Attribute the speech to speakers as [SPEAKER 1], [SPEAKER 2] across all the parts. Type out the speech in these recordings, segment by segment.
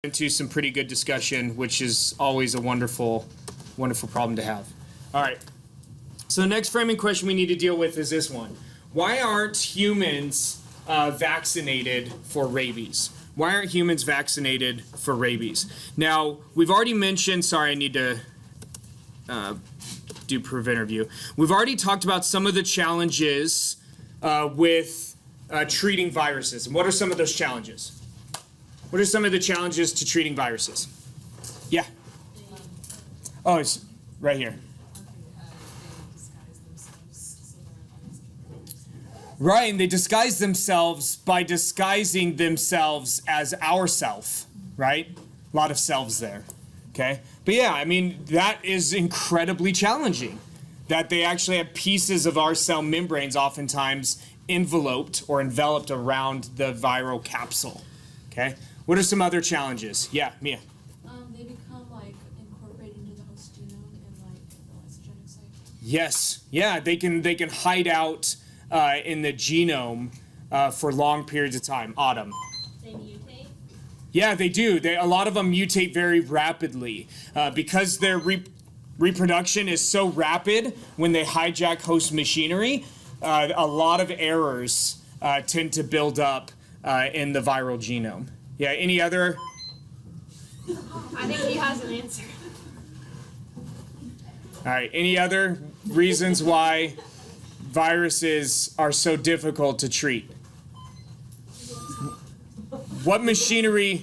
[SPEAKER 1] into some pretty good discussion, which is always a wonderful problem to have. All right. So the next framing question we need to deal with is this one. Why aren't humans vaccinated for rabies? Why aren't humans vaccinated for rabies? Now, we've already mentioned, sorry, I need to do preventer view. We've already talked about some of the challenges with treating viruses. And what are some of those challenges? What are some of the challenges to treating viruses? Yeah. Oh, it's right here. Right, and they disguise themselves by disguising themselves as ourself, right? A lot of selves there, okay? But yeah, I mean, that is incredibly challenging, that they actually have pieces of our cell membranes oftentimes enveloped or enveloped around the viral capsule, okay? What are some other challenges? Yeah, Mia.
[SPEAKER 2] They become like incorporated into the host genome in like the lysogenic cycle.
[SPEAKER 1] Yes, yeah, they can hide out in the genome for long periods of time. Autumn.
[SPEAKER 2] They mutate?
[SPEAKER 1] Yeah, they do. A lot of them mutate very rapidly because their reproduction is so rapid when they hijack host machinery. A lot of errors tend to build up in the viral genome. Yeah, any other?
[SPEAKER 2] I think he has an answer.
[SPEAKER 1] All right, any other reasons why viruses are so difficult to treat? What machinery?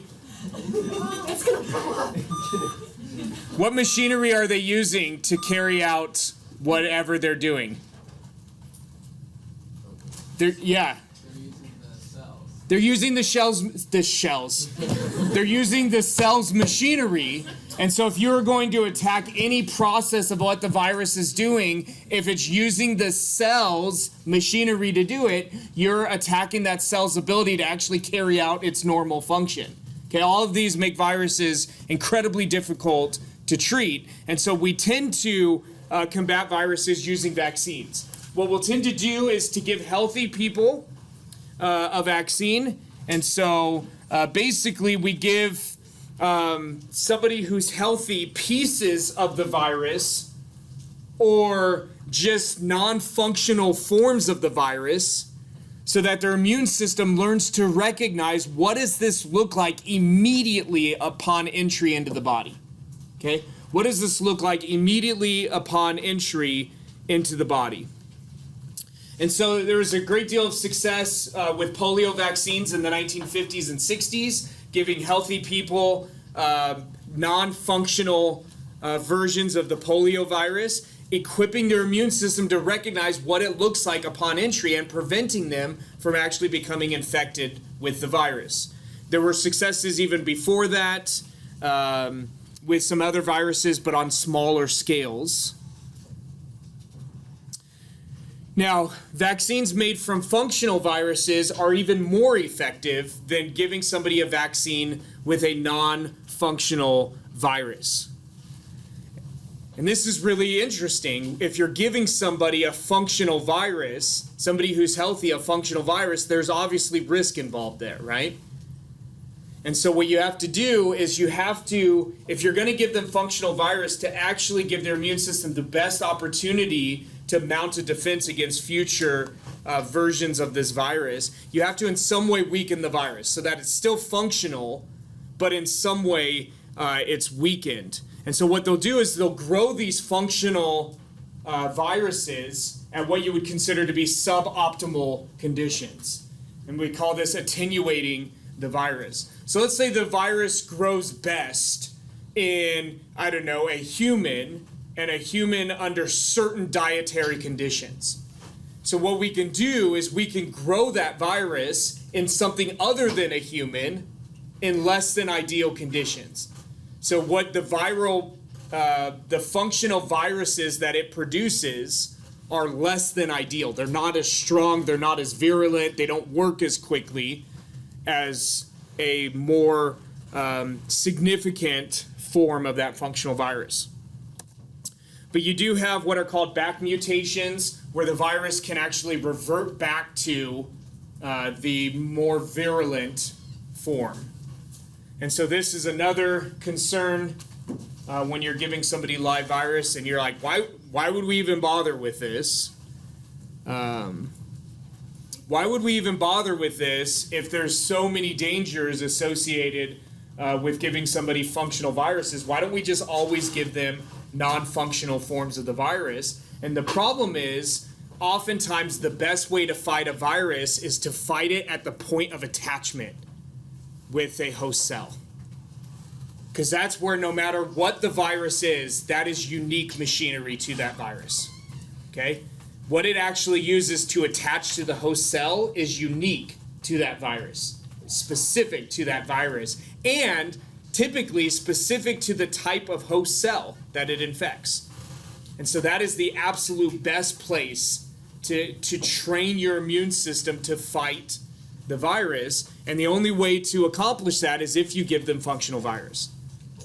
[SPEAKER 1] What machinery are they using to carry out whatever they're doing? Yeah. They're using the cells. They're using the cell's machinery. And so if you're going to attack any process of what the virus is doing, if it's using the cell's machinery to do it, you're attacking that cell's ability to actually carry out its normal function. Okay, all of these make viruses incredibly difficult to treat. And so we tend to combat viruses using vaccines. What we'll tend to do is to give healthy people a vaccine, and so basically we give somebody who's healthy pieces of the virus or just non-functional forms of the virus so that their immune system learns to recognize what does this look like immediately upon entry into the body. Okay? What does this look like immediately upon entry into the body? And so there was a great deal of success with polio vaccines in the 1950s and 60s, giving healthy people non-functional versions of the polio virus, equipping their immune system to recognize what it looks like upon entry and preventing them from actually becoming infected with the virus. There were successes even before that with some other viruses, but on smaller scales. Now, vaccines made from functional viruses are even more effective than giving somebody a vaccine with a non-functional virus. And this is really interesting. If you're giving somebody a functional virus, somebody who's healthy, a functional virus, there's obviously risk involved there, right? And so what you have to do is you have to, if you're going to give them functional virus, to actually give their immune system the best opportunity to mount a defense against future versions of this virus, you have to in some way weaken the virus so that it's still functional, but in some way it's weakened. And so what they'll do is they'll grow these functional viruses at what you would consider to be suboptimal conditions. And we call this attenuating the virus. So let's say the virus grows best in, I don't know, a human, and a human under certain dietary conditions. So what we can do is we can grow that virus in something other than a human in less than ideal conditions. So what the functional viruses that it produces are less than ideal. They're not as strong, they're not as virulent, they don't work as quickly as a more significant form of that functional virus. But you do have what are called back mutations, where the virus can actually revert back to the more virulent form. And so this is another concern when you're giving somebody live virus and you're like, why would we even bother with this? Why would we even bother with this if there's so many dangers associated with giving somebody functional viruses? Why don't we just always give them non-functional forms of the virus? And the problem is, oftentimes the best way to fight a virus is to fight it at the point of attachment with a host cell. Because that's where, no matter what the virus is, that is unique machinery to that virus. Okay? What it actually uses to attach to the host cell is unique to that virus, specific to that virus, and typically specific to the type of host cell that it infects. And so that is the absolute best place to train your immune system to fight the virus. And the only way to accomplish that is if you give them functional virus.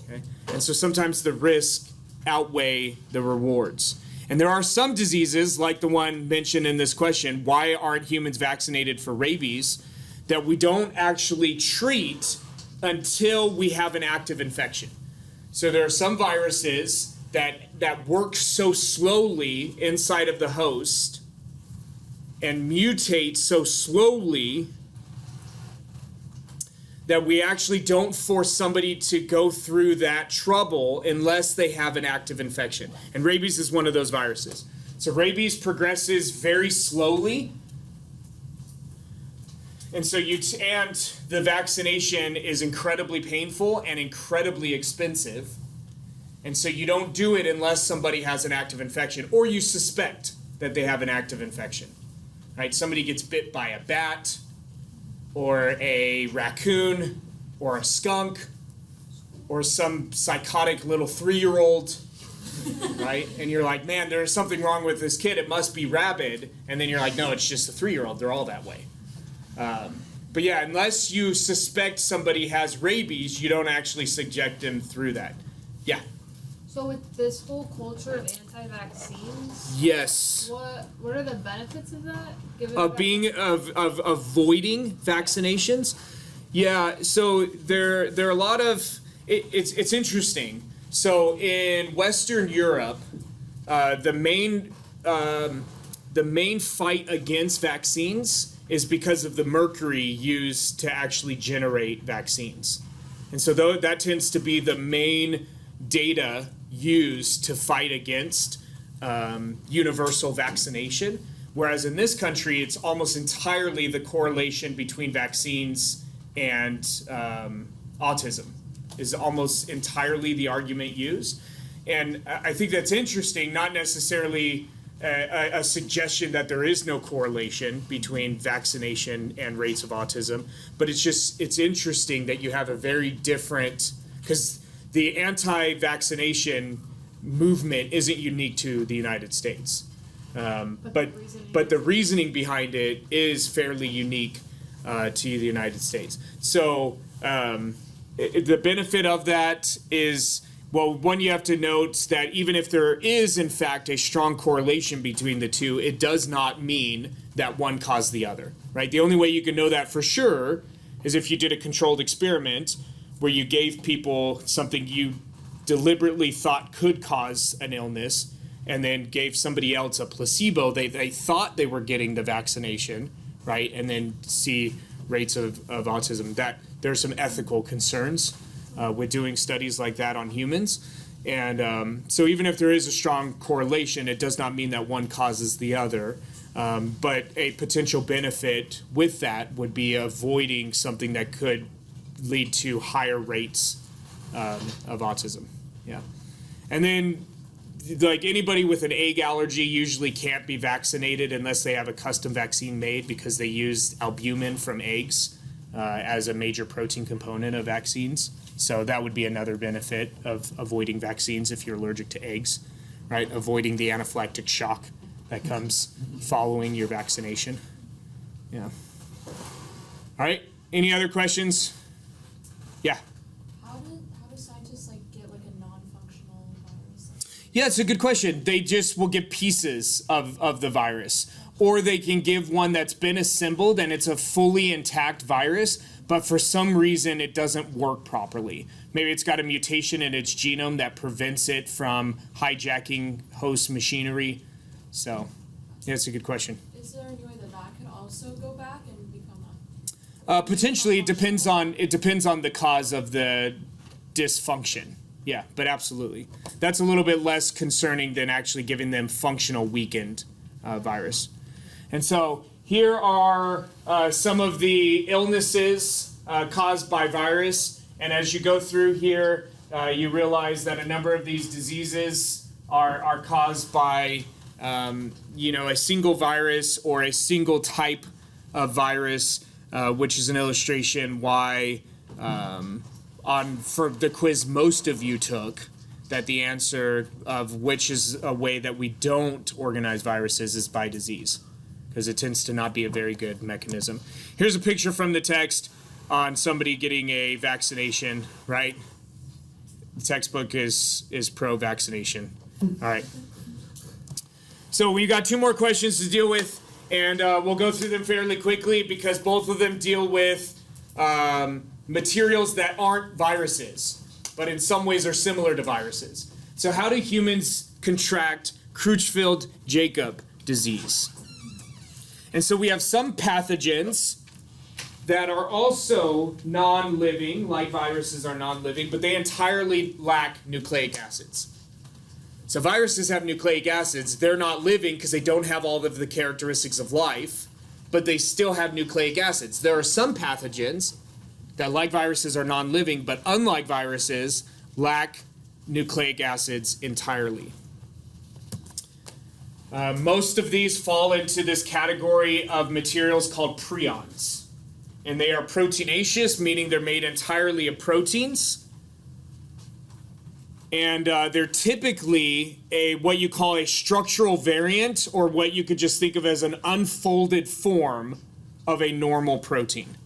[SPEAKER 1] Okay? And so sometimes the risks outweigh the rewards. And there are some diseases, like the one mentioned in this question, why aren't humans vaccinated for rabies, that we don't actually treat until we have an active infection. So there are some viruses that work so slowly inside of the host and mutate so slowly that we actually don't force somebody to go through that trouble unless they have an active infection. And rabies is one of those viruses. So rabies progresses very slowly. And so and the vaccination is incredibly painful and incredibly expensive. And so you don't do it unless somebody has an active infection or you suspect that they have an active infection. Right? Somebody gets bit by a bat, or a raccoon, or a skunk, or some psychotic little 3-year-old, right? And you're like, man, there's something wrong with this kid. It must be rabid. And then you're like, no, it's just a 3-year-old. They're all that way. But yeah, unless you suspect somebody has rabies, you don't actually subject them through that. Yeah.
[SPEAKER 3] So with this whole culture of anti-vaccines,
[SPEAKER 1] yes,
[SPEAKER 3] what are the benefits of that?
[SPEAKER 1] Of avoiding vaccinations? Yeah. So there are a lot of it's interesting. So in Western Europe, the main fight against vaccines is because of the mercury used to actually generate vaccines, and so that tends to be the main data used to fight against universal vaccination, whereas in this country it's almost entirely the correlation between vaccines and autism is almost entirely the argument used. And I think that's interesting, not necessarily a suggestion that there is no correlation between vaccination and rates of autism, but it's interesting that you have a very different, because the anti-vaccination movement isn't unique to the United States. But the reasoning behind it is fairly unique to the United States. So the benefit of that is, well, one, you have to note that even if there is, in fact, a strong correlation between the two, it does not mean that one caused the other, right? The only way you can know that for sure is if you did a controlled experiment where you gave people something you deliberately thought could cause an illness and then gave somebody else a placebo. They thought they were getting the vaccination, right? And then see rates of autism. That there are some ethical concerns with doing studies like that on humans. And so even if there is a strong correlation, it does not mean that one causes the other. But a potential benefit with that would be avoiding something that could lead to higher rates of autism. Yeah. And then, like, anybody with an egg allergy usually can't be vaccinated unless they have a custom vaccine made, because they use albumin from eggs as a major protein component of vaccines. So that would be another benefit of avoiding vaccines if you're allergic to eggs, right? Avoiding the anaphylactic shock that comes following your vaccination. Yeah. All right. Any other questions? Yeah.
[SPEAKER 2] How do scientists get a non-functional virus?
[SPEAKER 1] Yeah, it's a good question. They just will get pieces of the virus, or they can give one that's been assembled and it's a fully intact virus, but for some reason it doesn't work properly. Maybe it's got a mutation in its genome that prevents it from hijacking host machinery. So, yeah, that's a good question.
[SPEAKER 2] Is there any way that that could also go back and become
[SPEAKER 1] Potentially, it depends on the cause of the dysfunction. Yeah, but absolutely. That's a little bit less concerning than actually giving them functional weakened virus. And so here are some of the illnesses caused by virus. And as you go through here, you realize that a number of these diseases are caused by a single virus or a single type of virus, which is an illustration why for the quiz most of you took, that the answer of which is a way that we don't organize viruses is by disease, because it tends to not be a very good mechanism. Here's a picture from the text on somebody getting a vaccination, right? The textbook is pro-vaccination. All right. So we got two more questions to deal with, and we'll go through them fairly quickly because both of them deal with materials that aren't viruses, but in some ways are similar to viruses. So how do humans contract Crutchfield Jakob disease? And so we have some pathogens that are also non-living, like viruses are non-living, but they entirely lack nucleic acids. So viruses have nucleic acids. They're not living because they don't have all of the characteristics of life, but they still have nucleic acids. There are some pathogens that, like viruses, are non-living, but unlike viruses, lack nucleic acids entirely. Most of these fall into this category of materials called prions. And they are proteinaceous, meaning they're made entirely of proteins. And they're typically what you call a structural variant, or what you could just think of as an unfolded form of a normal protein.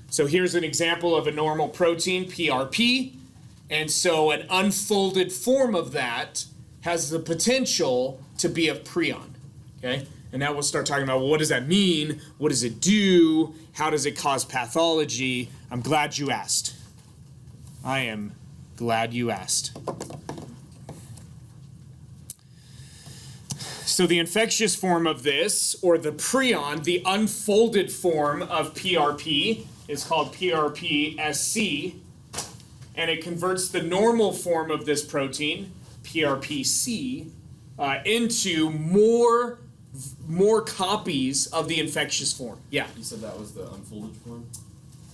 [SPEAKER 1] So here's an example of a normal protein, PRP. And so an unfolded form of that has the potential to be a prion. Okay? And now we'll start talking about, well, what does that mean? What does it do? How does it cause pathology? I'm glad you asked. I am glad you asked. So the infectious form of this, or the prion, the unfolded form of PRP, is called PRP-SC, and it converts the normal form of this protein, PRP-C, into more copies of the infectious form. Yeah.
[SPEAKER 4] You said that was the unfolded form?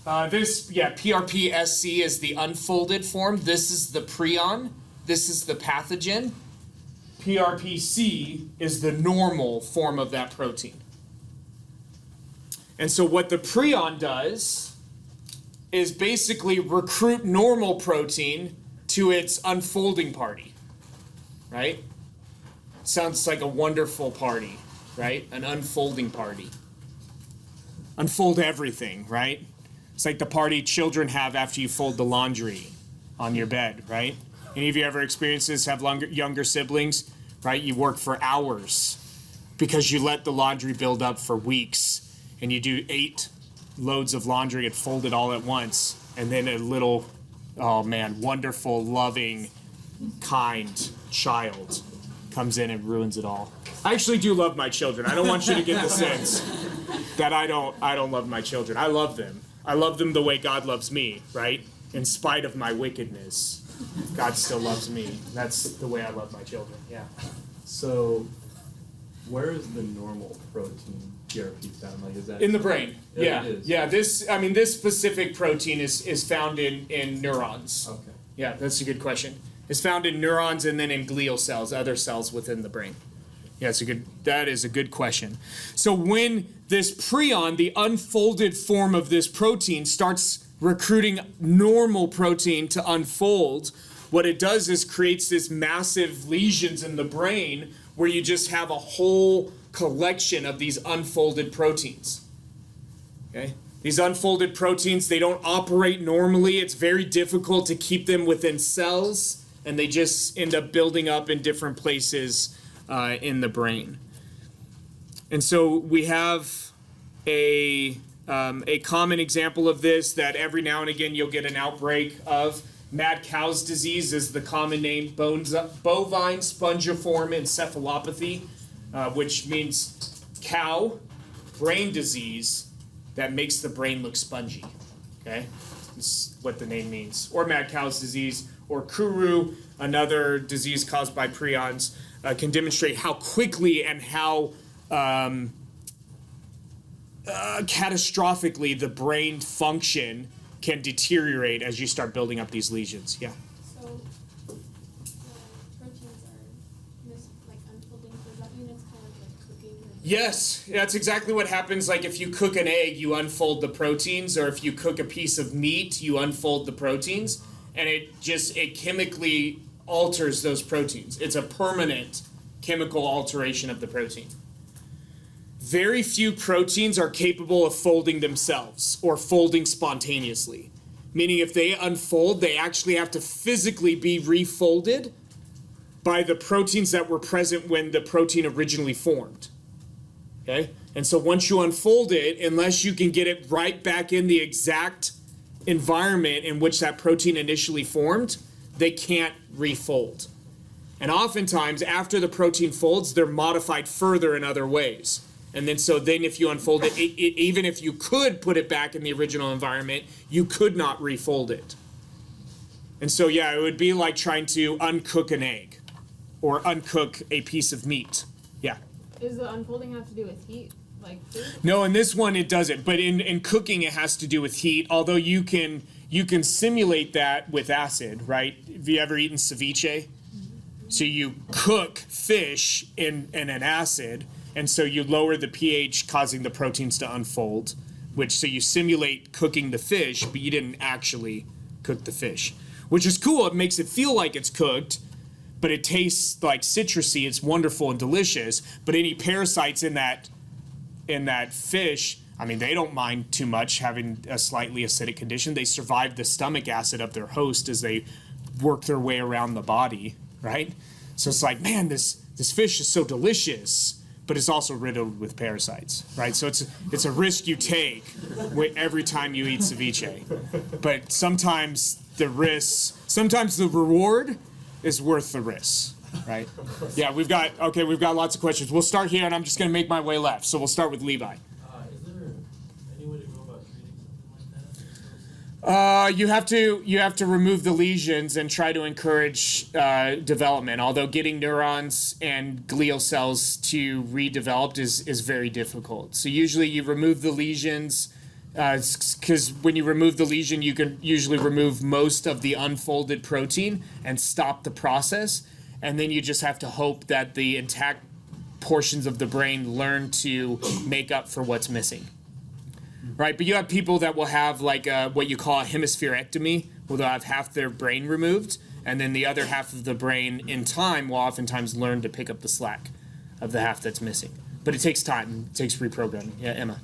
[SPEAKER 1] PRP-SC is the unfolded form. This is the prion. This is the pathogen. PRP-C is the normal form of that protein. And so what the prion does is basically recruit normal protein to its unfolding party, right? Sounds like a wonderful party, right? An unfolding party. Unfold everything, right? It's like the party children have after you fold the laundry on your bed, right? Any of you ever experienced this, have younger siblings, right? You work for hours because you let the laundry build up for weeks, and you do 8 loads of laundry and fold it all at once, and then a little, oh man, wonderful, loving, kind child comes in and ruins it all. I actually do love my children. I don't want you to get the sense that I don't love my children. I love them. I love them the way God loves me, right? In spite of my wickedness, God still loves me. That's the way I love my children, yeah.
[SPEAKER 4] So, where is the normal protein PRP found? Like, is that
[SPEAKER 1] in the brain? Yeah,
[SPEAKER 4] it is.
[SPEAKER 1] Yeah. This specific protein is found in neurons.
[SPEAKER 4] Okay.
[SPEAKER 1] Yeah, that's a good question. It's found in neurons and then in glial cells, other cells within the brain. Yeah, that is a good question. So when this prion, the unfolded form of this protein, starts recruiting normal protein to unfold, what it does is creates this massive lesions in the brain where you just have a whole collection of these unfolded proteins. Okay? These unfolded proteins, they don't operate normally. It's very difficult to keep them within cells, and they just end up building up in different places in the brain. And so we have a A common example of this that every now and again you'll get an outbreak of mad cow's disease is the common name bovine spongiform encephalopathy, which means cow brain disease that makes the brain look spongy. Okay, this is what the name means. Or mad cow's disease, or kuru, another disease caused by prions, can demonstrate how quickly and how catastrophically the brain function can deteriorate as you start building up these lesions. Yeah.
[SPEAKER 2] So the proteins are like unfolding. Does that mean it's kind of like cooking?
[SPEAKER 1] Yes, that's exactly what happens. Like if you cook an egg, you unfold the proteins, or if you cook a piece of meat, you unfold the proteins, and it chemically alters those proteins. It's a permanent chemical alteration of the protein. Very few proteins are capable of folding themselves or folding spontaneously. Meaning if they unfold, they actually have to physically be refolded by the proteins that were present when the protein originally formed. Okay? And so once you unfold it, unless you can get it right back in the exact environment in which that protein initially formed, they can't refold. And oftentimes, after the protein folds, they're modified further in other ways. And then if you unfold it, even if you could put it back in the original environment, you could not refold it. And so, yeah, it would be like trying to uncook an egg or uncook a piece of meat. Yeah.
[SPEAKER 3] Does the unfolding have to do with heat? Like food?
[SPEAKER 1] No, in this one it doesn't. But in cooking, it has to do with heat. Although you can simulate that with acid, right? Have you ever eaten ceviche? So you cook fish in an acid. And so you lower the pH, causing the proteins to unfold, so you simulate cooking the fish, but you didn't actually cook the fish, which is cool. It makes it feel like it's cooked, but it tastes like citrusy. It's wonderful and delicious. But any parasites in that fish, I mean, they don't mind too much having a slightly acidic condition. They survive the stomach acid of their host as they work their way around the body, right? So it's like, man, this fish is so delicious, but it's also riddled with parasites, right? So it's a risk you take every time you eat ceviche. But sometimes the reward is worth the risk, right? Yeah, we've got lots of questions. We'll start here, and I'm just going to make my way left. So we'll start with Levi.
[SPEAKER 5] Is there any way to go about treating something like that?
[SPEAKER 1] You have to remove the lesions and try to encourage development. Although getting neurons and glial cells to redevelop is very difficult. So usually you remove the lesions, because when you remove the lesion, you can usually remove most of the unfolded protein and stop the process. And then you just have to hope that the intact portions of the brain learn to make up for what's missing. Right, but you have people that will have like what you call a hemispherectomy, where they'll have half their brain removed, and then the other half of the brain in time will oftentimes learn to pick up the slack of the half that's missing. But it takes time, it takes reprogramming. Yeah, Emma.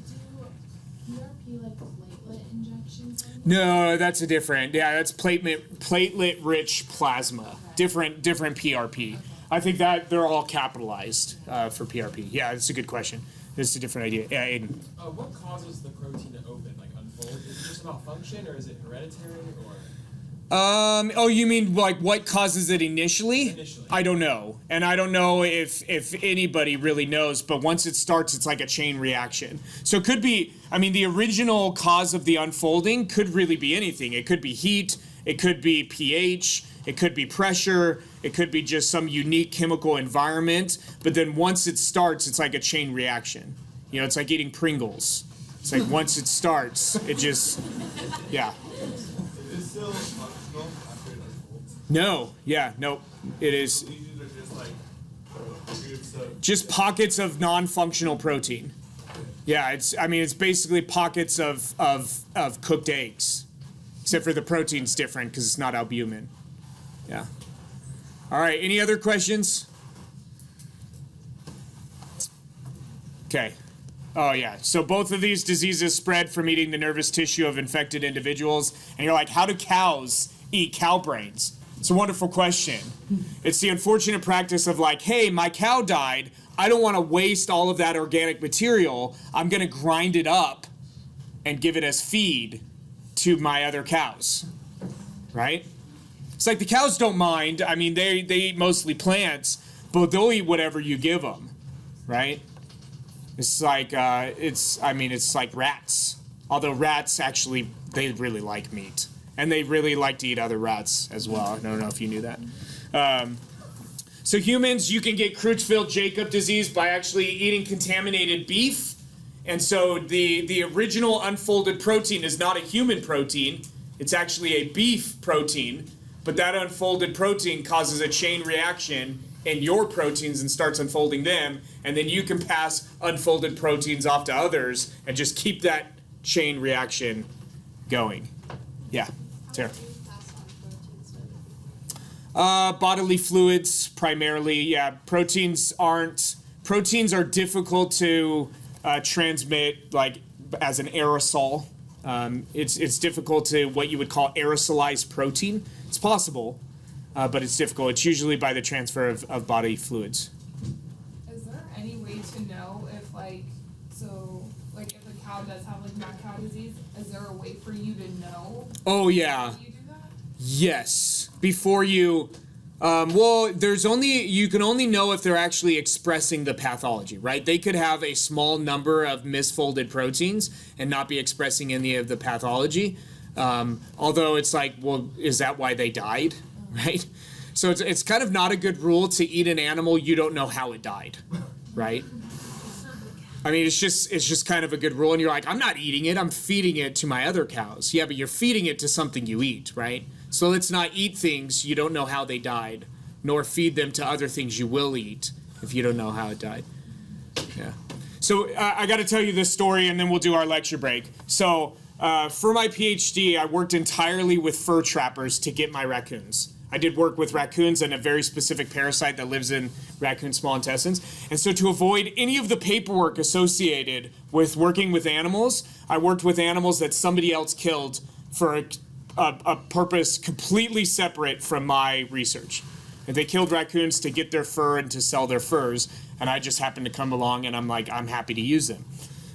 [SPEAKER 2] Do PRP like platelet injections?
[SPEAKER 1] No, that's that's platelet-rich plasma, different PRP. I think that they're all capitalized for PRP. Yeah, that's a good question. This is a different idea. Yeah, Aiden.
[SPEAKER 5] What causes the protein to open, like unfold? Is it just a malfunction, or is it hereditary, or?
[SPEAKER 1] You mean like what causes it initially?
[SPEAKER 5] Initially.
[SPEAKER 1] I don't know. And I don't know if anybody really knows, but once it starts, it's like a chain reaction. So it could be, the original cause of the unfolding could really be anything. It could be heat, it could be pH, it could be pressure, it could be just some unique chemical environment. But then once it starts, it's like a chain reaction. It's like eating Pringles. It's like once it starts, it just, yeah.
[SPEAKER 6] Is it still functional after it unfolds?
[SPEAKER 1] No, it is.
[SPEAKER 6] Lesions are just like groups of.
[SPEAKER 1] Just pockets of non-functional protein. Yeah, it's basically pockets of cooked eggs, except for the protein's different because it's not albumin. Yeah. All right. Any other questions? Okay. Oh yeah. So both of these diseases spread from eating the nervous tissue of infected individuals, and you're like, how do cows eat cow brains? It's a wonderful question. It's the unfortunate practice of like, hey, my cow died. I don't want to waste all of that organic material. I'm going to grind it up and give it as feed to my other cows, right? It's like the cows don't mind. I mean, they eat mostly plants, but they'll eat whatever you give them, right? It's like it's like rats. Although rats actually, they really like meat, and they really like to eat other rats as well. I don't know if you knew that. So humans, you can get Crutchfield Jakob disease by actually eating contaminated beef. And so the original unfolded protein is not a human protein. It's actually a beef protein. But that unfolded protein causes a chain reaction in your proteins and starts unfolding them. And then you can pass unfolded proteins off to others and just keep that chain reaction going. Yeah, Sarah. Bodily fluids primarily. Yeah, proteins are difficult to transmit like as an aerosol. It's difficult to what you would call aerosolized protein. It's possible, but it's difficult. It's usually by the transfer of body fluids.
[SPEAKER 7] Is there any way to know if if a cow does have like mad cow disease, is there a way for you to know?
[SPEAKER 1] Oh yeah.
[SPEAKER 7] Before you do that?
[SPEAKER 1] Yes. Before you you can only know if they're actually expressing the pathology, right? They could have a small number of misfolded proteins and not be expressing any of the pathology. Although it's like, well, is that why they died, right? So it's kind of not a good rule to eat an animal you don't know how it died, right? I mean, it's just kind of a good rule, and you're like, I'm not eating it, I'm feeding it to my other cows. Yeah, but you're feeding it to something you eat, right? So let's not eat things you don't know how they died, nor feed them to other things you will eat if you don't know how it died. Yeah. So I got to tell you this story, and then we'll do our lecture break. So for my PhD, I worked entirely with fur trappers to get my raccoons. I did work with raccoons and a very specific parasite that lives in raccoon small intestines. And so to avoid any of the paperwork associated with working with animals, I worked with animals that somebody else killed for a purpose completely separate from my research. And they killed raccoons to get their fur and to sell their furs. And I just happened to come along and I'm like, I'm happy to use them.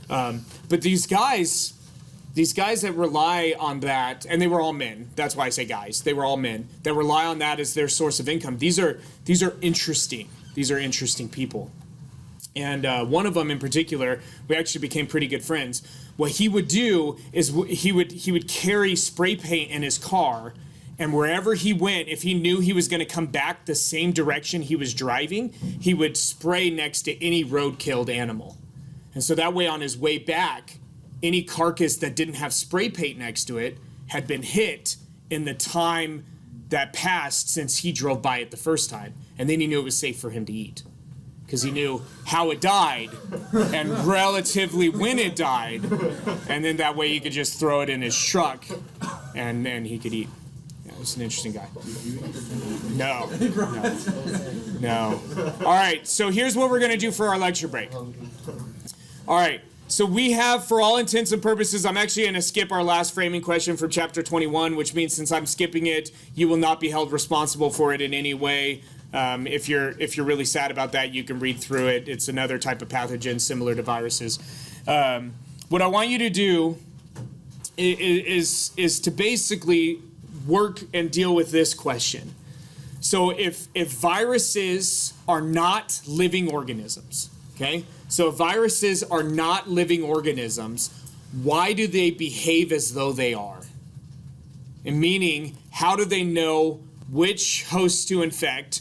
[SPEAKER 1] But these guys that rely on that, and they were all men, that's why I say guys, they were all men, that rely on that as their source of income. These are interesting. These are interesting people. And one of them in particular, we actually became pretty good friends. What he would do is he would carry spray paint in his car, and wherever he went, if he knew he was going to come back the same direction he was driving, he would spray next to any road-killed animal. And so that way on his way back, any carcass that didn't have spray paint next to it had been hit in the time that passed since he drove by it the first time. And then he knew it was safe for him to eat, because he knew how it died and relatively when it died. And then that way he could just throw it in his truck and then he could eat. Yeah, he's an interesting guy. No. All right, so here's what we're going to do for our lecture break. All right. So we have, for all intents and purposes, I'm actually going to skip our last framing question from chapter 21, which means since I'm skipping it, you will not be held responsible for it in any way. If you're really sad about that, you can read through it. It's another type of pathogen similar to viruses. What I want you to do is to basically work and deal with this question. So if viruses are not living organisms, okay? So viruses are not living organisms. Why do they behave as though they are? And meaning, how do they know which host to infect,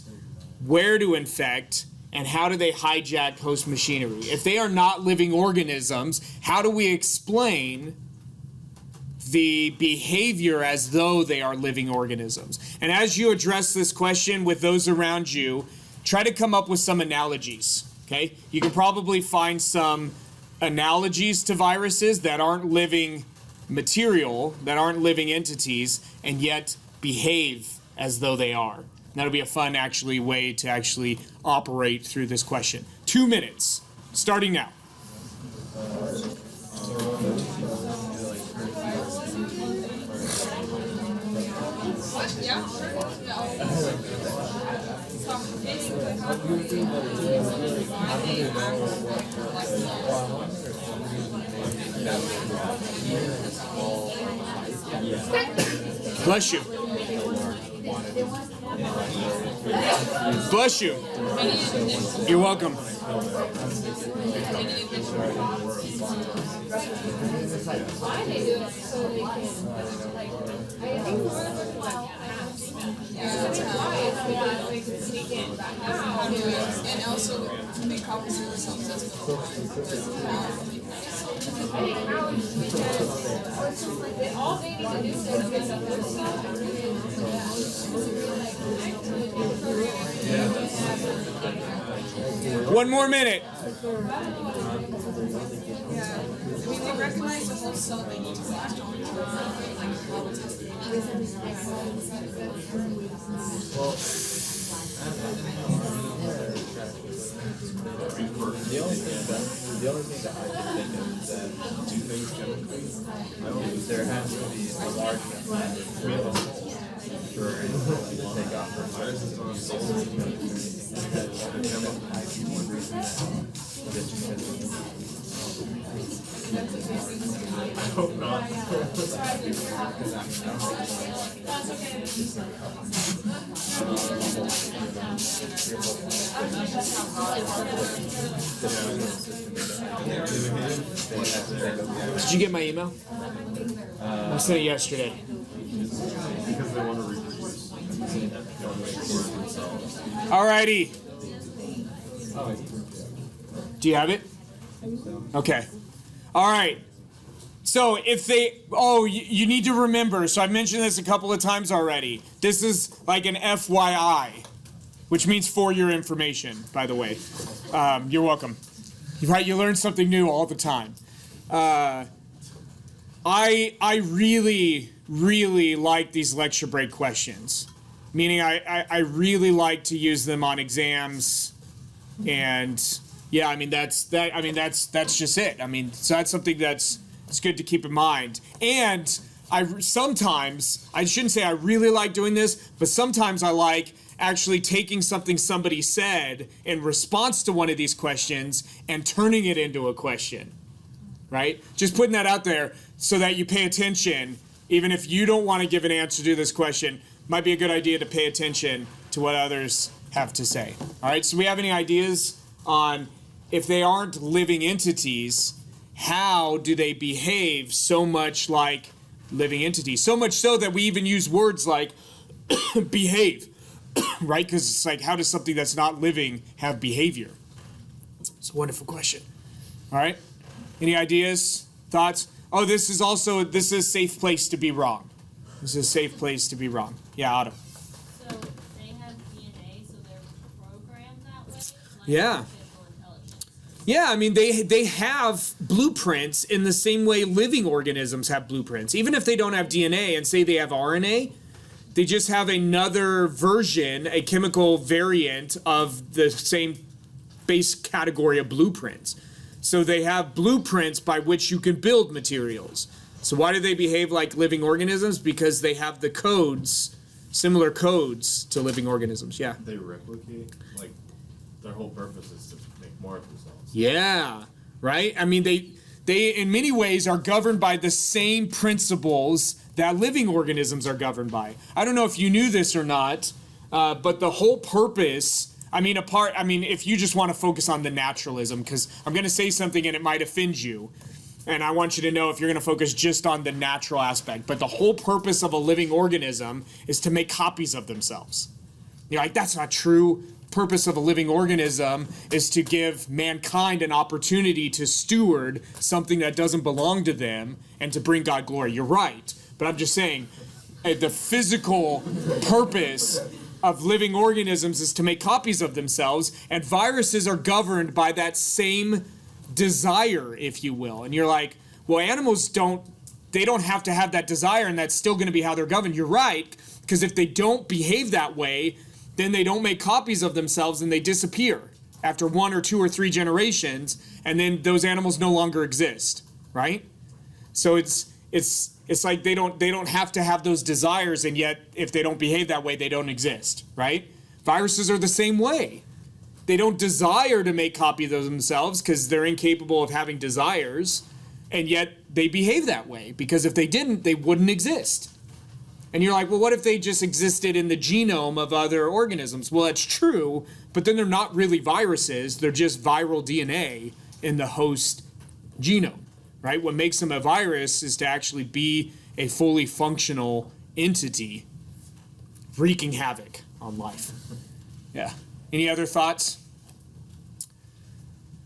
[SPEAKER 1] where to infect, and how do they hijack host machinery? If they are not living organisms, how do we explain the behavior as though they are living organisms? And as you address this question with those around you, try to come up with some analogies. Okay, you can probably find some analogies to viruses that aren't living material, that aren't living entities, and yet behave as though they are. And that'll be a fun way to operate through this question. 2 minutes, starting now. Bless you. Bless you. You're welcome.
[SPEAKER 7] And also to make copies of yourselves as
[SPEAKER 1] One more minute.
[SPEAKER 7] they recognize the whole cell they need to latch on to
[SPEAKER 4] The only thing that I can think of is that do things chemically, there has to be a large enough number of chemicals for anything to take off for viruses on souls. I hope not.
[SPEAKER 1] Did you get my email? I sent it yesterday.
[SPEAKER 4] Because they want to reproduce.
[SPEAKER 1] Alrighty. Do you have it? Okay. All right. So if they, you need to remember, so I've mentioned this a couple of times already. This is like an FYI, which means for your information, by the way. You're welcome. Right, you learn something new all the time. I really, really like these lecture break questions. Meaning I really like to use them on exams, and yeah, I mean that's just it. I mean, so that's something it's good to keep in mind. And I shouldn't say I really like doing this, but sometimes I like actually taking something somebody said in response to one of these questions and turning it into a question, right? Just putting that out there so that you pay attention, even if you don't want to give an answer to this question. Might be a good idea to pay attention to what others have to say. All right, so we have any ideas on if they aren't living entities, how do they behave so much like living entities? So much so that we even use words like behave, right? Because it's like, how does something that's not living have behavior? It's a wonderful question. All right, any ideas, thoughts? Oh, this is a safe place to be wrong. This is a safe place to be wrong. Yeah, Otto.
[SPEAKER 8] So they have DNA, so they're programmed that way? Like
[SPEAKER 1] Yeah.
[SPEAKER 8] artificial intelligence.
[SPEAKER 1] Yeah, I mean, they have blueprints in the same way living organisms have blueprints. Even if they don't have DNA and say they have RNA, they just have another version, a chemical variant of the same base category of blueprints. So they have blueprints by which you can build materials. So why do they behave like living organisms? Because they have the codes, similar codes to living organisms. Yeah.
[SPEAKER 4] They replicate, like, their whole purpose is to make more of themselves.
[SPEAKER 1] Yeah, right? I mean, they in many ways are governed by the same principles that living organisms are governed by. I don't know if you knew this or not, but the whole purpose, if you just want to focus on the naturalism, because I'm going to say something and it might offend you. And I want you to know if you're going to focus just on the natural aspect. But the whole purpose of a living organism is to make copies of themselves. You're like, that's not true. Purpose of a living organism is to give mankind an opportunity to steward something that doesn't belong to them and to bring God glory. You're right. But I'm just saying, the physical purpose of living organisms is to make copies of themselves. And viruses are governed by that same desire, if you will. And you're like, well, animals don't have to have that desire, and that's still going to be how they're governed. You're right, because if they don't behave that way, then they don't make copies of themselves and they disappear after 1 or 2 or 3 generations, and then those animals no longer exist, right? So it's like they don't have to have those desires, and yet if they don't behave that way, they don't exist, right? Viruses are the same way. They don't desire to make copies of themselves because they're incapable of having desires, And yet they behave that way, because if they didn't, they wouldn't exist. And you're like, well, what if they just existed in the genome of other organisms? Well, that's true, but then they're not really viruses. They're just viral DNA in the host genome, right? What makes them a virus is to actually be a fully functional entity wreaking havoc on life. Yeah. Any other thoughts?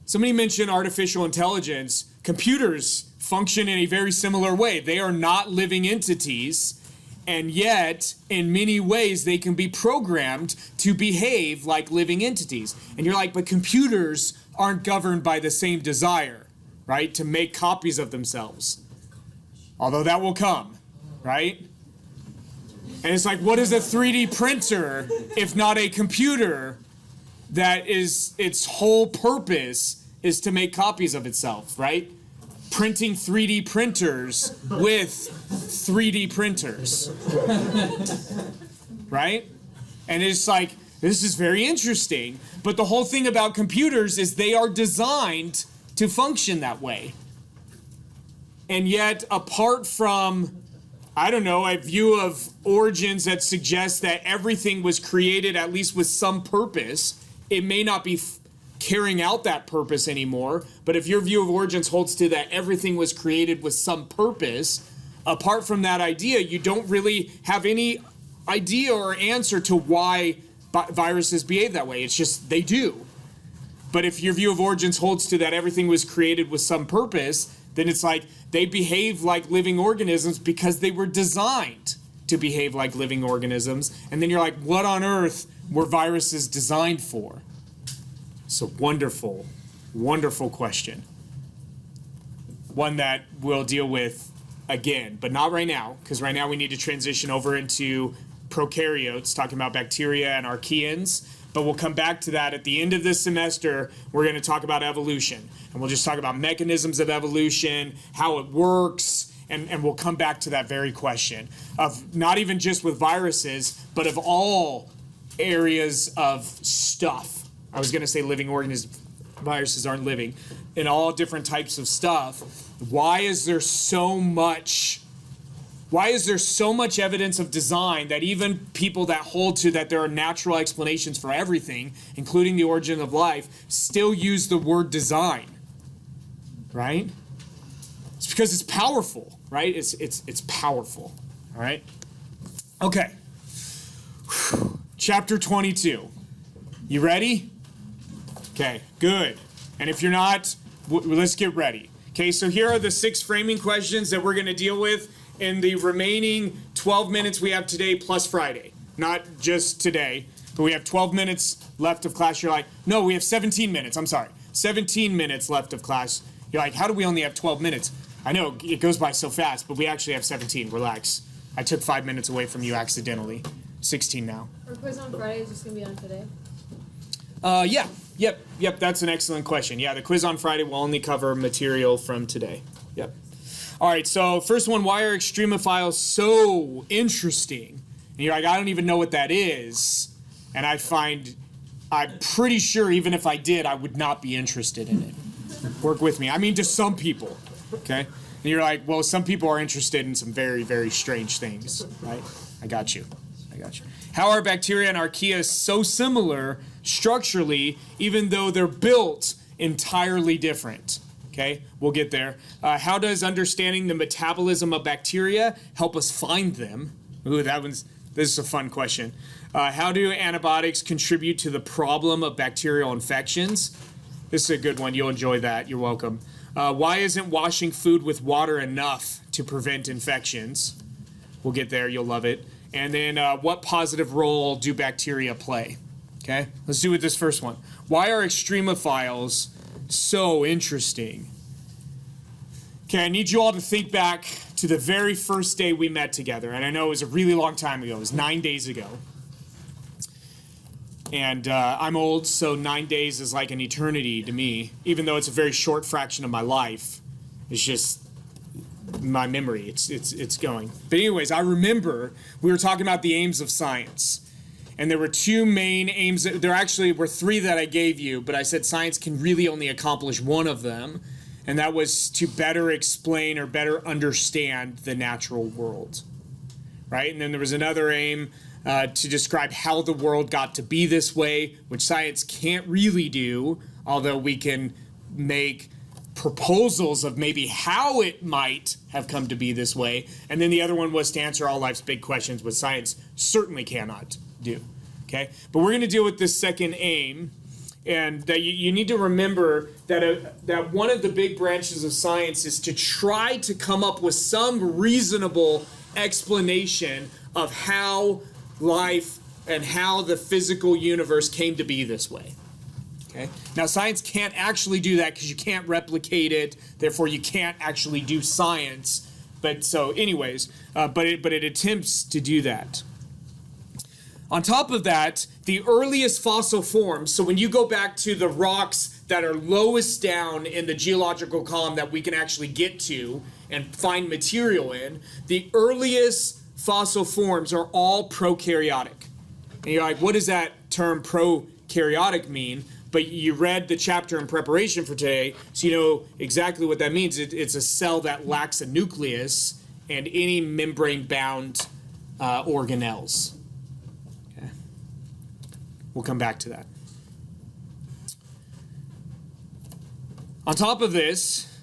[SPEAKER 1] Somebody mentioned artificial intelligence. Computers function in a very similar way. They are not living entities, and yet, in many ways, they can be programmed to behave like living entities. And you're like, but computers aren't governed by the same desire, right? To make copies of themselves. Although that will come, right? And it's like, what is a 3D printer if not a computer that is, its whole purpose is to make copies of itself, right? Printing 3D printers with 3D printers, right? And it's like, this is very interesting, but the whole thing about computers is they are designed to function that way. And yet, apart from, I don't know, a view of origins that suggests that everything was created at least with some purpose, it may not be carrying out that purpose anymore. But if your view of origins holds to that everything was created with some purpose, apart from that idea, you don't really have any idea or answer to why viruses behave that way. It's just they do. But if your view of origins holds to that everything was created with some purpose, then it's like they behave like living organisms because they were designed to behave like living organisms. And then you're like, what on earth were viruses designed for? It's a wonderful, wonderful question. One that we'll deal with again, but not right now, because right now we need to transition over into prokaryotes, talking about bacteria and archaeans. But we'll come back to that at the end of this semester. We're going to talk about evolution. And we'll just talk about mechanisms of evolution, how it works, and we'll come back to that very question of not even just with viruses, but of all areas of stuff. I was going to say living organisms. Viruses aren't living. In all different types of stuff. Why is there so much evidence of design that even people that hold to that there are natural explanations for everything, including the origin of life, still use the word design? Right? It's because it's powerful, right? It's powerful. All right? Okay. Chapter 22. You ready? Okay, good. And if you're not, let's get ready. Okay, so here are the 6 framing questions that we're going to deal with in the remaining 12 minutes we have today plus Friday. Not just today, but we have 12 minutes left of class. You're like, no, we have 17 minutes. I'm sorry. 17 minutes left of class. You're like, how do we only have 12 minutes? I know, it goes by so fast, but we actually have 17. Relax. I took 5 minutes away from you accidentally. 16 now.
[SPEAKER 3] Our quiz on Friday is just going to be on today.
[SPEAKER 1] Yeah. Yep, that's an excellent question. Yeah, the quiz on Friday will only cover material from today. Yep. All right, so first one, why are extremophiles so interesting? And you're like, I don't even know what that is. And I'm pretty sure even if I did, I would not be interested in it. Work with me. I mean, to some people, okay? And you're like, well, some people are interested in some very, very strange things, right? I got you. How are bacteria and archaea so similar structurally, even though they're built entirely different? Okay, we'll get there. How does understanding the metabolism of bacteria help us find them? Ooh, this is a fun question. How do antibiotics contribute to the problem of bacterial infections? This is a good one. You'll enjoy that. You're welcome. Why isn't washing food with water enough to prevent infections? We'll get there. You'll love it. And then what positive role do bacteria play? Okay, let's do with this first one. Why are extremophiles so interesting? Okay, I need you all to think back to the very first day we met together. And I know it was a really long time ago. It was 9 days ago. And I'm old, so 9 days is like an eternity to me, even though it's a very short fraction of my life. It's just my memory. It's going. But anyways, I remember we were talking about the aims of science. And there were 2 main aims. There actually were 3 that I gave you, but I said science can really only accomplish one of them. And that was to better explain or better understand the natural world, right? And then there was another aim to describe how the world got to be this way, which science can't really do, although we can make proposals of maybe how it might have come to be this way. And then the other one was to answer all life's big questions, which science certainly cannot do, okay? But we're going to deal with this second aim. And that you need to remember that that one of the big branches of science is to try to come up with some reasonable explanation of how life and how the physical universe came to be this way. Okay? Now, science can't actually do that because you can't replicate it. Therefore, you can't actually do science. But so, anyways, but it attempts to do that. On top of that, the earliest fossil forms, so when you go back to the rocks that are lowest down in the geological column that we can actually get to and find material in, the earliest fossil forms are all prokaryotic. And you're like, what does that term prokaryotic mean? But you read the chapter in preparation for today, so you know exactly what that means. It's a cell that lacks a nucleus and any membrane-bound organelles. We'll come back to that. On top of this,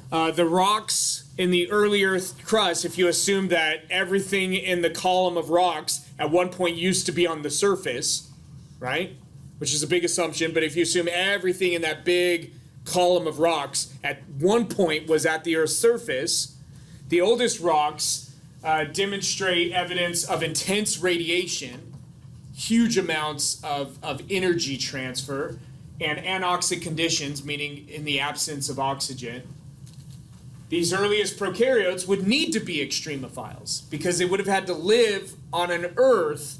[SPEAKER 1] the rocks in the early Earth crust, if you assume that everything in the column of rocks at one point used to be on the surface, right? Which is a big assumption, but if you assume everything in that big column of rocks at one point was at the Earth's surface, the oldest rocks demonstrate evidence of intense radiation, huge amounts of energy transfer, and anoxic conditions, meaning in the absence of oxygen. These earliest prokaryotes would need to be extremophiles because they would have had to live on an Earth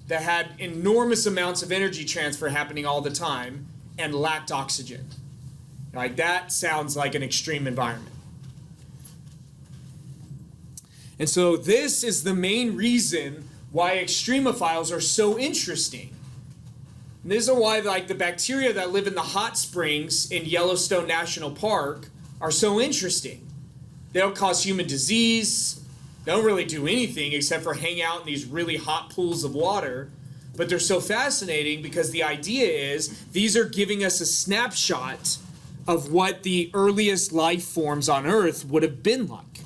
[SPEAKER 1] that had enormous amounts of energy transfer happening all the time and lacked oxygen. Like, that sounds like an extreme environment. And so this is the main reason why extremophiles are so interesting. And this is why, like, the bacteria that live in the hot springs in Yellowstone National Park are so interesting. They don't cause human disease. They don't really do anything except for hang out in these really hot pools of water. But they're so fascinating because the idea is these are giving us a snapshot of what the earliest life forms on Earth would have been like,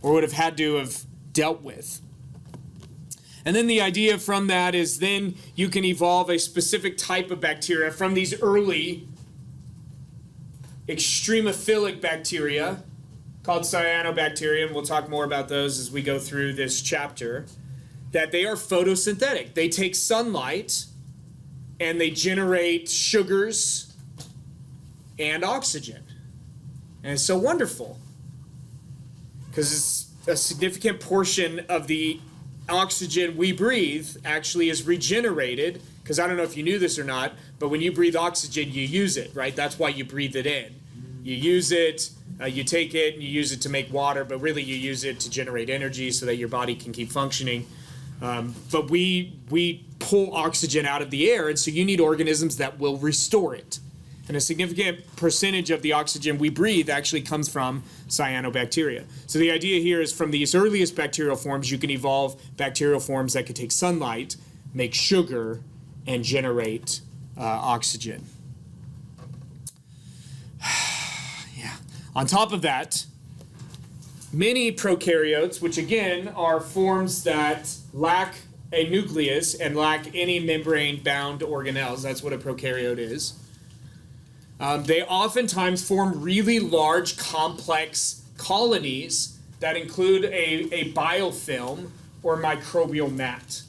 [SPEAKER 1] or would have had to have dealt with. And then the idea from that is then you can evolve a specific type of bacteria from these early extremophilic bacteria called Cyanobacteria, and we'll talk more about those as we go through this chapter, that they are photosynthetic. They take sunlight and they generate sugars and oxygen. And it's so wonderful because it's a significant portion of the oxygen we breathe actually is regenerated, because I don't know if you knew this or not, but when you breathe oxygen, you use it, right? That's why you breathe it in. You use it, you take it, and you use it to make water, but really you use it to generate energy so that your body can keep functioning. But we pull oxygen out of the air, and so you need organisms that will restore it. And a significant percentage of the oxygen we breathe actually comes from cyanobacteria. So the idea here is from these earliest bacterial forms, you can evolve bacterial forms that could take sunlight, make sugar, and generate oxygen. Yeah. On top of that, many prokaryotes, which again are forms that lack a nucleus and lack any membrane-bound organelles, that's what a prokaryote is. They oftentimes form really large, complex colonies that include a biofilm or microbial mat.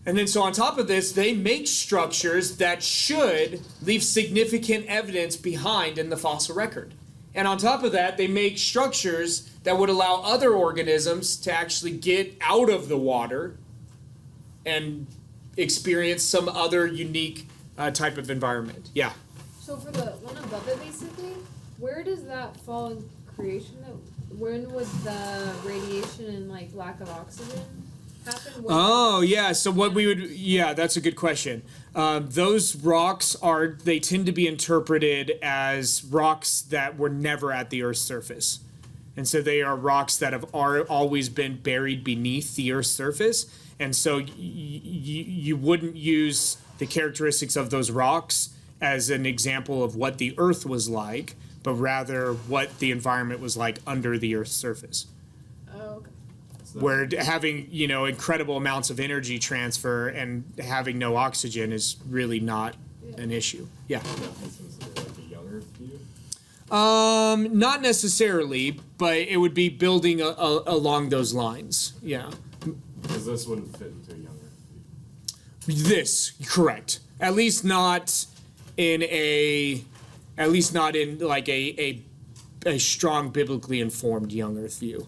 [SPEAKER 1] And then so on top of this, they make structures that should leave significant evidence behind in the fossil record. And on top of that, they make structures that would allow other organisms to actually get out of the water and experience some other unique type of environment. Yeah.
[SPEAKER 3] So for the one above it, basically, where does that fall in creation? When would the radiation and like lack of oxygen happen?
[SPEAKER 1] Oh, yeah. So what we would, yeah, that's a good question. Those rocks they tend to be interpreted as rocks that were never at the Earth's surface. And so they are rocks that have always been buried beneath the Earth's surface. And so you wouldn't use the characteristics of those rocks as an example of what the Earth was like, but rather what the environment was like under the Earth's surface.
[SPEAKER 3] Oh, okay.
[SPEAKER 1] Where having, incredible amounts of energy transfer and having no oxygen is really not an issue. Yeah.
[SPEAKER 4] Like a young Earth view?
[SPEAKER 1] Not necessarily, but it would be building along those lines. Yeah.
[SPEAKER 9] Because this wouldn't fit into a young Earth view.
[SPEAKER 1] This, correct. At least not in like a strong biblically informed young Earth view.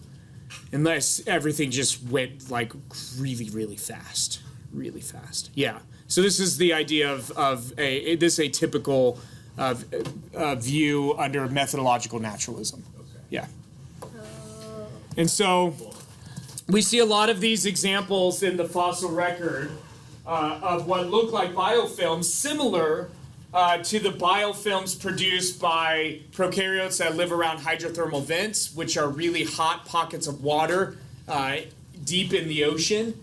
[SPEAKER 1] Unless everything just went like really, really fast. Really fast. Yeah. So this is the idea of a typical view under methodological naturalism.
[SPEAKER 4] Okay.
[SPEAKER 1] Yeah. And so we see a lot of these examples in the fossil record of what look like biofilms, similar to the biofilms produced by prokaryotes that live around hydrothermal vents, which are really hot pockets of water deep in the ocean,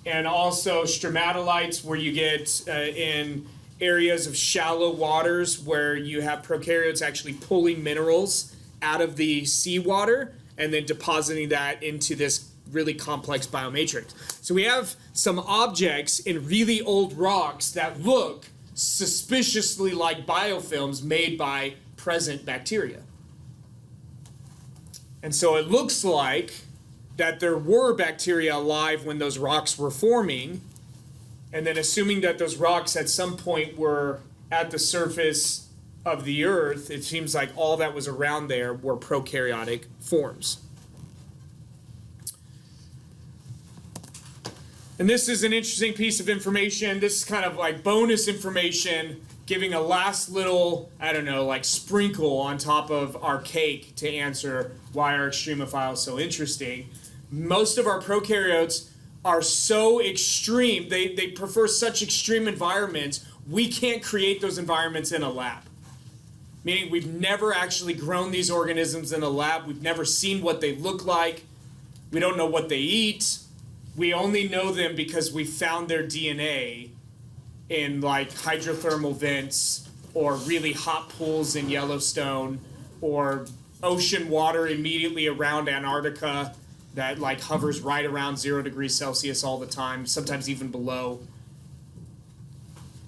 [SPEAKER 1] and also stromatolites, where you get in areas of shallow waters where you have prokaryotes actually pulling minerals out of the seawater and then depositing that into this really complex biomatrix. So we have some objects in really old rocks that look suspiciously like biofilms made by present bacteria. And so it looks like that there were bacteria alive when those rocks were forming, and then assuming that those rocks at some point were at the surface of the Earth, it seems like all that was around there were prokaryotic forms. And this is an interesting piece of information. This is kind of like bonus information, giving a last little, sprinkle on top of our cake to answer why are extremophiles so interesting. Most of our prokaryotes are so extreme, they prefer such extreme environments, we can't create those environments in a lab. Meaning we've never actually grown these organisms in a lab, we've never seen what they look like, we don't know what they eat. We only know them because we found their DNA in like hydrothermal vents or really hot pools in Yellowstone or ocean water immediately around Antarctica that like hovers right around 0 degrees Celsius all the time, sometimes even below.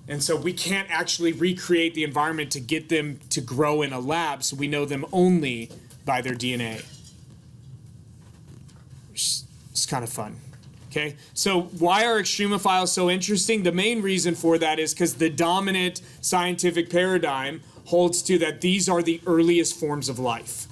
[SPEAKER 1] And so we can't actually recreate the environment to get them to grow in a lab, so we know them only by their DNA. It's kind of fun. Okay, so why are extremophiles so interesting? The main reason for that is because the dominant scientific paradigm holds to that these are the earliest forms of life.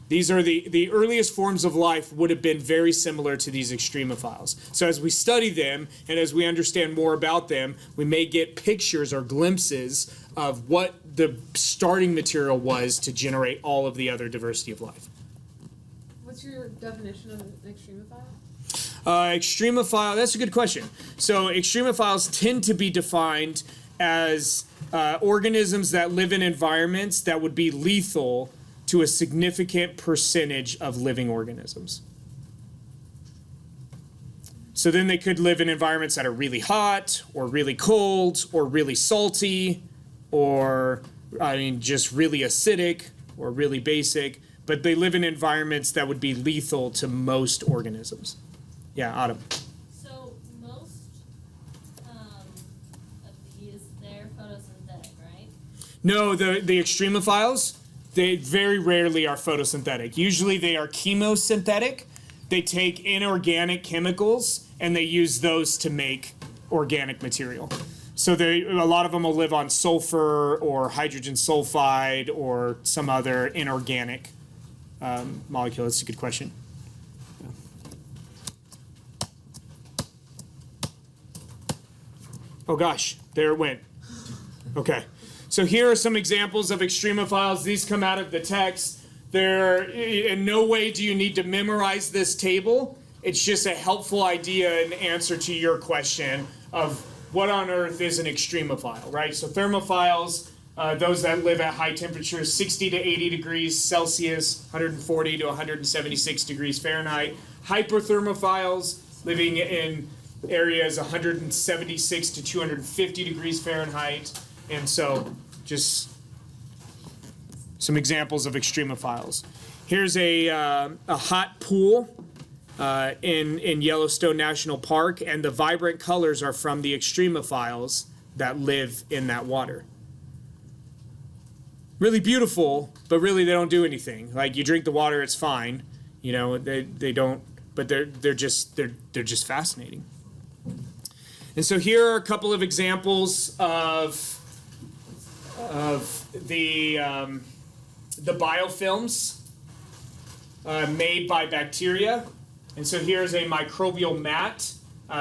[SPEAKER 1] These are the earliest forms of life would have been very similar to these extremophiles. So as we study them and as we understand more about them, we may get pictures or glimpses of what the starting material was to generate all of the other diversity of life.
[SPEAKER 3] What's your definition of an extremophile?
[SPEAKER 1] Extremophile, that's a good question. So extremophiles tend to be defined as organisms that live in environments that would be lethal to a significant percentage of living organisms. So then they could live in environments that are really hot or really cold or really salty or, just really acidic or really basic, but they live in environments that would be lethal to most organisms. Yeah, Autumn.
[SPEAKER 8] So most of these, they're photosynthetic, right?
[SPEAKER 1] No, the extremophiles, they very rarely are photosynthetic. Usually they are chemosynthetic. They take inorganic chemicals and they use those to make organic material. So a lot of them will live on sulfur or hydrogen sulfide or some other inorganic molecule. That's a good question. Oh gosh, there it went. Okay, so here are some examples of extremophiles. These come out of the text. In no way do you need to memorize this table. it's just a helpful idea and answer to your question of what on earth is an extremophile, right? So thermophiles, those that live at high temperatures, 60 to 80 degrees Celsius, 140 to 176 degrees Fahrenheit. Hyperthermophiles, living in areas 176 to 250 degrees Fahrenheit. And so just some examples of extremophiles. Here's a hot pool in Yellowstone National Park, and the vibrant colors are from the extremophiles that live in that water. Really beautiful, but really they don't do anything. Like, you drink the water, it's fine. You know, they don't, but they're just fascinating. And so here are a couple of examples of the biofilms made by bacteria. And so here's a microbial mat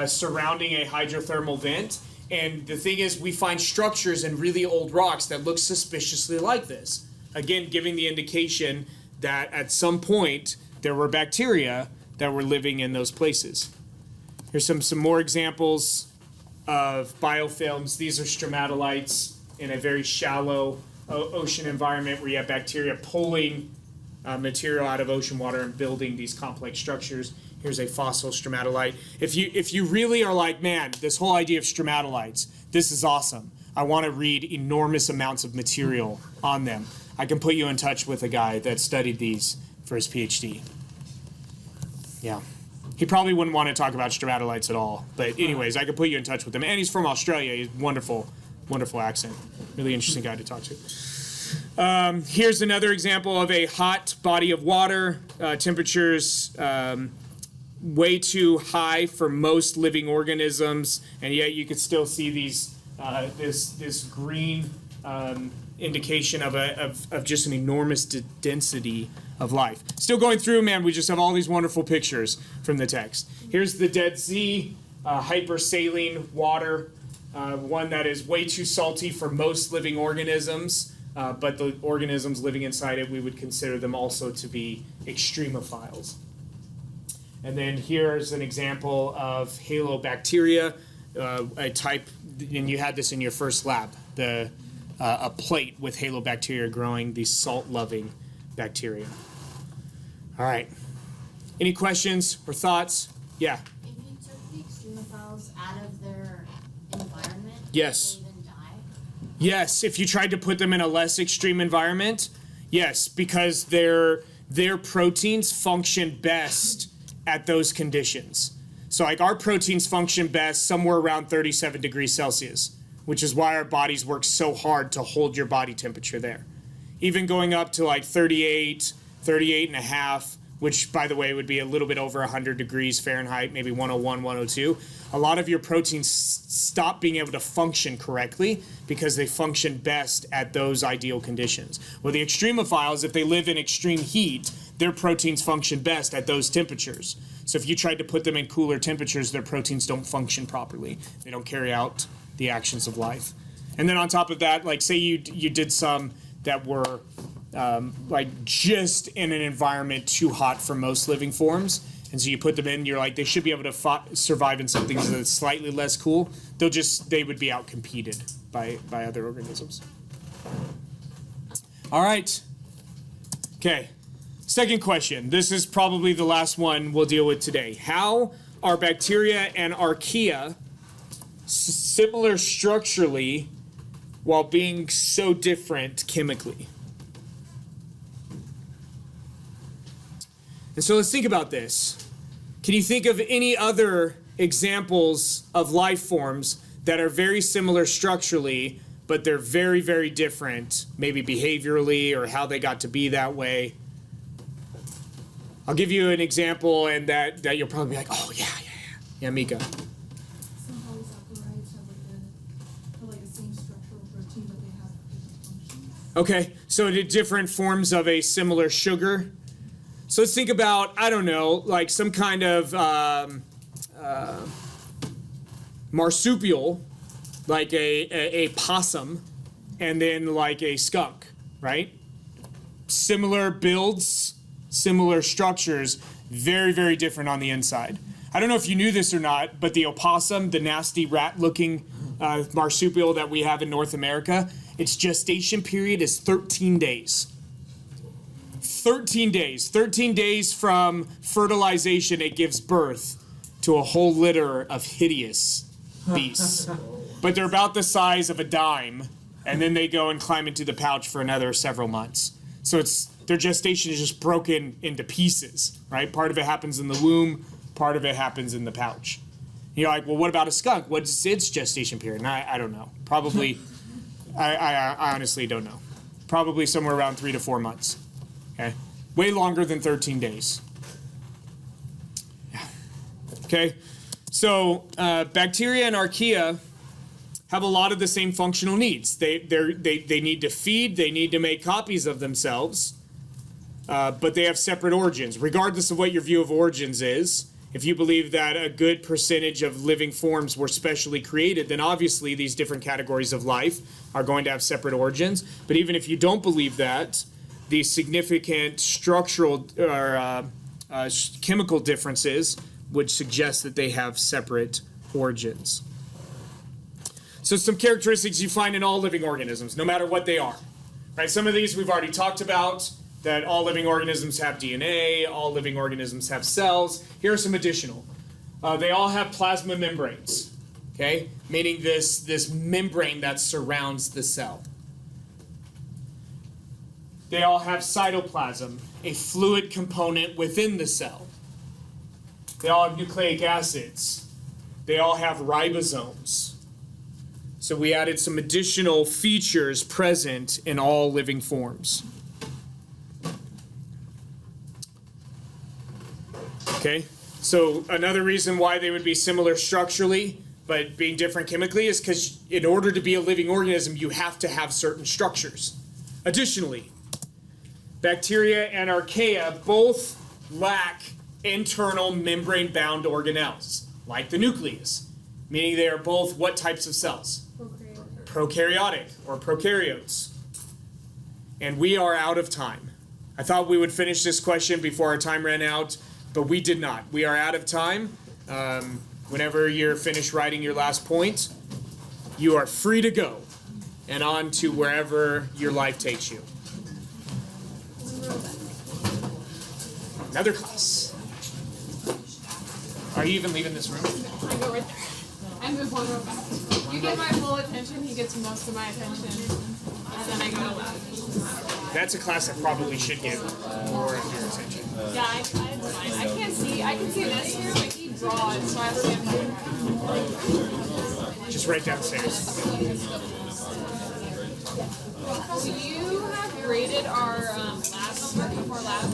[SPEAKER 1] surrounding a hydrothermal vent. And the thing is, we find structures in really old rocks that look suspiciously like this. Again, giving the indication that at some point there were bacteria that were living in those places. Here's some more examples of biofilms. These are stromatolites in a very shallow ocean environment where you have bacteria pulling material out of ocean water and building these complex structures. Here's a fossil stromatolite. If you really are like, man, this whole idea of stromatolites, this is awesome. I want to read enormous amounts of material on them. I can put you in touch with a guy that studied these for his PhD. Yeah. He probably wouldn't want to talk about stromatolites at all. But anyways, I could put you in touch with him. And he's from Australia. He's wonderful, wonderful accent. Really interesting guy to talk to. Here's another example of a hot body of water. Temperatures way too high for most living organisms, and yet you could still see these this green indication of just an enormous density of life. Still going through, man, we just have all these wonderful pictures from the text. Here's the Dead Sea, hypersaline water, one that is way too salty for most living organisms, but the organisms living inside it, we would consider them also to be extremophiles. And then here's an example of halobacteria, a type, and you had this in your first lab, a plate with halobacteria growing these salt-loving bacteria. All right. Any questions or thoughts? Yeah.
[SPEAKER 10] If you took the extremophiles out of their environment,
[SPEAKER 1] yes.
[SPEAKER 10] would they even die?
[SPEAKER 1] Yes, if you tried to put them in a less extreme environment, yes, because their proteins function best at those conditions. So like our proteins function best somewhere around 37 degrees Celsius, which is why our bodies work so hard to hold your body temperature there. Even going up to like 38 and a half, which by the way would be a little bit over 100 degrees Fahrenheit, maybe 101, 102. A lot of your proteins stop being able to function correctly because they function best at those ideal conditions. Well, the extremophiles, if they live in extreme heat, their proteins function best at those temperatures. So if you tried to put them in cooler temperatures, their proteins don't function properly. They don't carry out the actions of life. And then on top of that, like say you did some that were like just in an environment too hot for most living forms, and so you put them in, you're like, they should be able to survive in something that's slightly less cool. They would be outcompeted by other organisms. All right. Okay. Second question. This is probably the last one we'll deal with today. How are bacteria and archaea similar structurally while being so different chemically? And so let's think about this. Can you think of any other examples of life forms that are very similar structurally, but they're very, very different, maybe behaviorally or how they got to be that way? I'll give you an example, and that you'll probably be like, oh, yeah. Yeah, Mika.
[SPEAKER 11] Some polysaccharides have like the same structural protein, but they have different functions.
[SPEAKER 1] Okay, so the different forms of a similar sugar. So let's think about, I don't know, like some kind of marsupial, like a possum, and then like a skunk, right? Similar builds, similar structures, Very, very different on the inside. I don't know if you knew this or not, but the opossum, the nasty rat-looking marsupial that we have in North America, its gestation period is 13 days. 13 days. 13 days from fertilization, it gives birth to a whole litter of hideous beasts. But they're about the size of a dime, and then they go and climb into the pouch for another several months. So their gestation is just broken into pieces, right? Part of it happens in the womb, part of it happens in the pouch. You're like, well, what about a skunk? What's its gestation period? And I don't know. Probably, I honestly don't know. Probably somewhere around 3 to 4 months. Okay, way longer than 13 days. Yeah. Okay, so bacteria and archaea have a lot of the same functional needs. They need to feed, they need to make copies of themselves, but they have separate origins. Regardless of what your view of origins is, if you believe that a good percentage of living forms were specially created, then obviously these different categories of life are going to have separate origins. But even if you don't believe that, the significant structural or chemical differences would suggest that they have separate origins. So some characteristics you find in all living organisms, no matter what they are. Right? Some of these we've already talked about, that all living organisms have DNA, all living organisms have cells. Here are some additional. They all have plasma membranes, okay? Meaning this membrane that surrounds the cell. They all have cytoplasm, a fluid component within the cell. They all have nucleic acids. They all have ribosomes. So we added some additional features present in all living forms. Okay, so another reason why they would be similar structurally, but being different chemically, is because in order to be a living organism, you have to have certain structures. Additionally, bacteria and archaea both lack internal membrane-bound organelles, like the nucleus, meaning they are both what types of cells? Prokaryotic, or prokaryotes. And we are out of time. I thought we would finish this question before our time ran out, but we did not. We are out of time. Whenever you're finished writing your last point, you are free to go and on to wherever your life takes you. Another class. Are you even leaving this room?
[SPEAKER 7] I go right there. I move one row back. You get my full attention, he gets most of my attention, and then I go to left.
[SPEAKER 1] That's a class that probably should get more of your attention.
[SPEAKER 7] Yeah, I can't see. I can see this here, but he draws, so I have to get
[SPEAKER 1] Just right downstairs.
[SPEAKER 7] Do you have graded our lab homework before lab?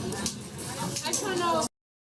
[SPEAKER 7] I just want to know.